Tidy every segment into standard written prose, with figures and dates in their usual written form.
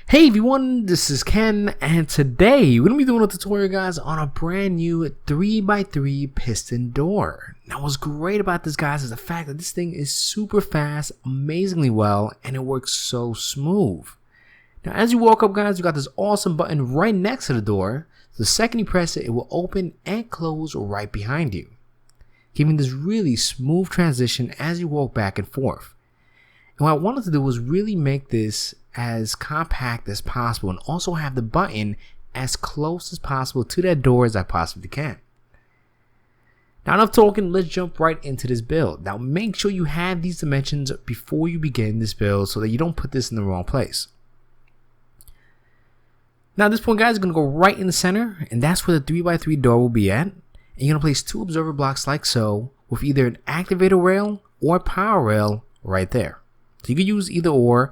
Hey everyone, this is Ken, and today we're going to be doing a tutorial, guys, on a brand new 3x3 piston door. Now what's great about this, guys, is the fact that this thing is super fast, amazingly well, and it works so smooth. Now as you walk up, guys, you got this awesome button right next to the door. The second you press it, it will open and close right behind you, giving this really smooth transition as you walk back and forth. And what I wanted to do was really make this as compact as possible and also have the button as close as possible to that door as I possibly can. Now enough talking, let's jump right into this build. Now make sure you have these dimensions before you begin this build so that you don't put this in the wrong place. Now at this point, guys, you're going to go right in the center, and that's where the 3x3 door will be at. And you're going to place two observer blocks like so, with either an activator rail or power rail right there. So you can use either or.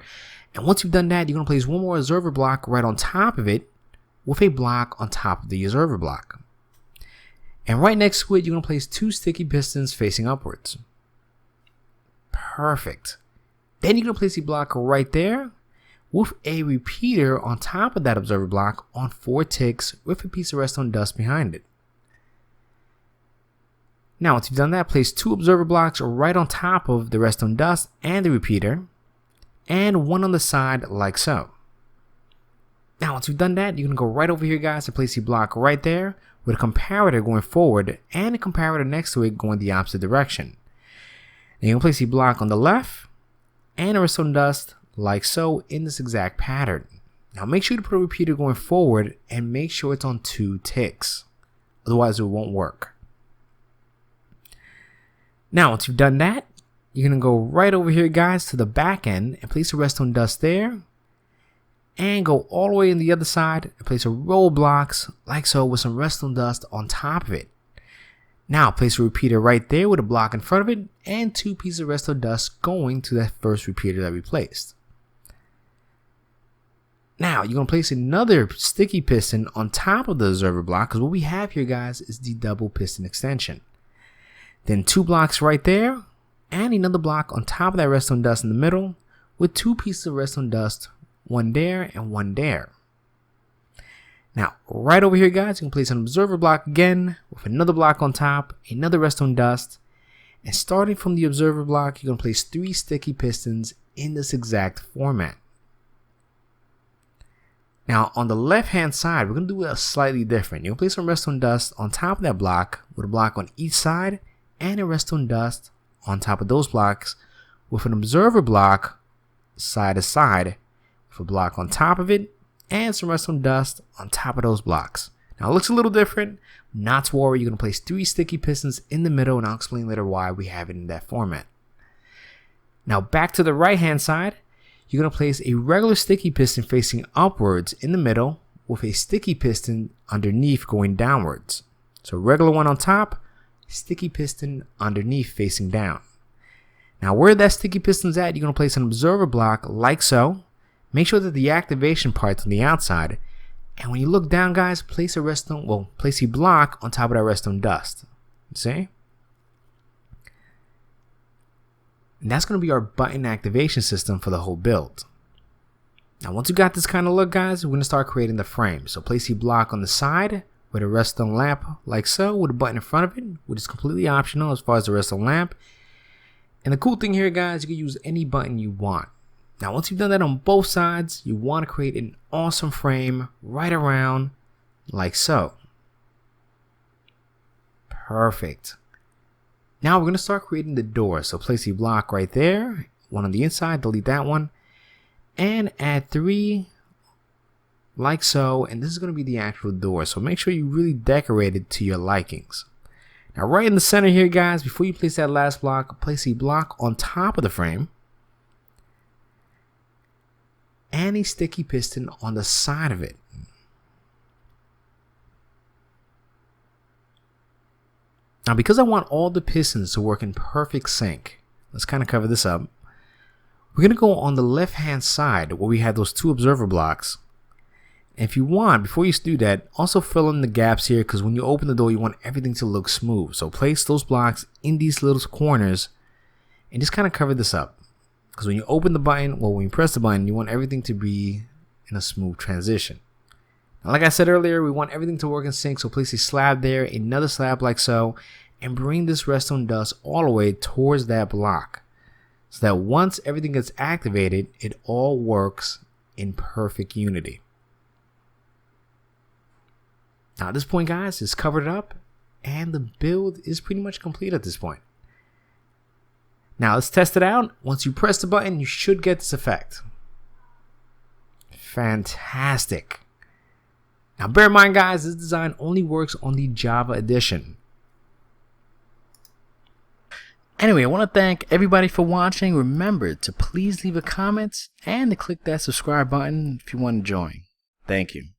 And once you've done that, you're going to place one more observer block right on top of it with a block on top of the observer block. And right next to it, you're going to place two sticky pistons facing upwards. Perfect. Then you're going to place a block right there with a repeater on top of that observer block on 4 ticks with a piece of redstone dust behind it. Now once you've done that, place two observer blocks right on top of the redstone dust and the repeater, and one on the side like so. Now once you've done that, you're going to go right over here, guys, and place a block right there with a comparator going forward and a comparator next to it going the opposite direction. Then you're going to place a block on the left and a redstone dust like so in this exact pattern. Now make sure to put a repeater going forward and make sure it's on 2 ticks, otherwise it won't work. Now once you've done that, you're going to go right over here, guys, to the back end and place a redstone dust there, and go all the way in the other side and place a row of blocks like so with some redstone dust on top of it. Now place a repeater right there with a block in front of it and 2 pieces of redstone dust going to that first repeater that we placed. Now you're going to place another sticky piston on top of the observer block, because what we have here, guys, is the double piston extension. Then 2 blocks right there and another block on top of that redstone dust in the middle with 2 pieces of redstone dust, one there and one there. Now right over here, guys, you can place an observer block again with another block on top, another redstone dust, and starting from the observer block, you're going to place 3 sticky pistons in this exact format. Now on the left hand side, we're going to do it slightly different. You're going to place some redstone dust on top of that block with a block on each side and a redstone dust on top of those blocks with an observer block side to side with a block on top of it and some redstone dust on top of those blocks. Now it looks a little different. Not to worry, you're going to place 3 sticky pistons in the middle, and I'll explain later why we have it in that format. Now back to the right hand side, you're going to place a regular sticky piston facing upwards in the middle with a sticky piston underneath going downwards. So regular one on top, sticky piston underneath facing down. Now where that sticky piston's at, you're going to place an observer block like so. Make sure that the activation part's on the outside, and when you look down, guys, place a block on top of that redstone dust. See? And that's going to be our button activation system for the whole build. Now once you got this kind of look, guys, we're going to start creating the frame. So place a block on the side with a redstone lamp like so with a button in front of it, which is completely optional as far as the redstone lamp. And the cool thing here, guys, you can use any button you want. Now once you've done that on both sides, you want to create an awesome frame right around like so. Perfect. Now we're going to start creating the door. So place a block right there, one on the inside, delete that one, and add 3 like so, and this is going to be the actual door, so make sure you really decorate it to your likings. Now right in the center here, guys, before you place that last block, place a block on top of the frame and a sticky piston on the side of it. Now because I want all the pistons to work in perfect sync, let's kind of cover this up. We're going to go on the left hand side where we have those 2 observer blocks. If you want, before you do that, also fill in the gaps here, because when you open the door, you want everything to look smooth. So place those blocks in these little corners and just kind of cover this up. Because when you open the button, well, when you press the button, you want everything to be in a smooth transition. Now, like I said earlier, we want everything to work in sync, so place a slab there, another slab like so, and bring this redstone dust all the way towards that block, so that once everything gets activated, it all works in perfect unity. Now at this point, guys, it's covered up and the build is pretty much complete at this point. Now let's test it out. Once you press the button, you should get this effect. Fantastic. Now bear in mind, guys, this design only works on the Java edition. Anyway, I want to thank everybody for watching. Remember to please leave a comment and to click that subscribe button if you want to join. Thank you.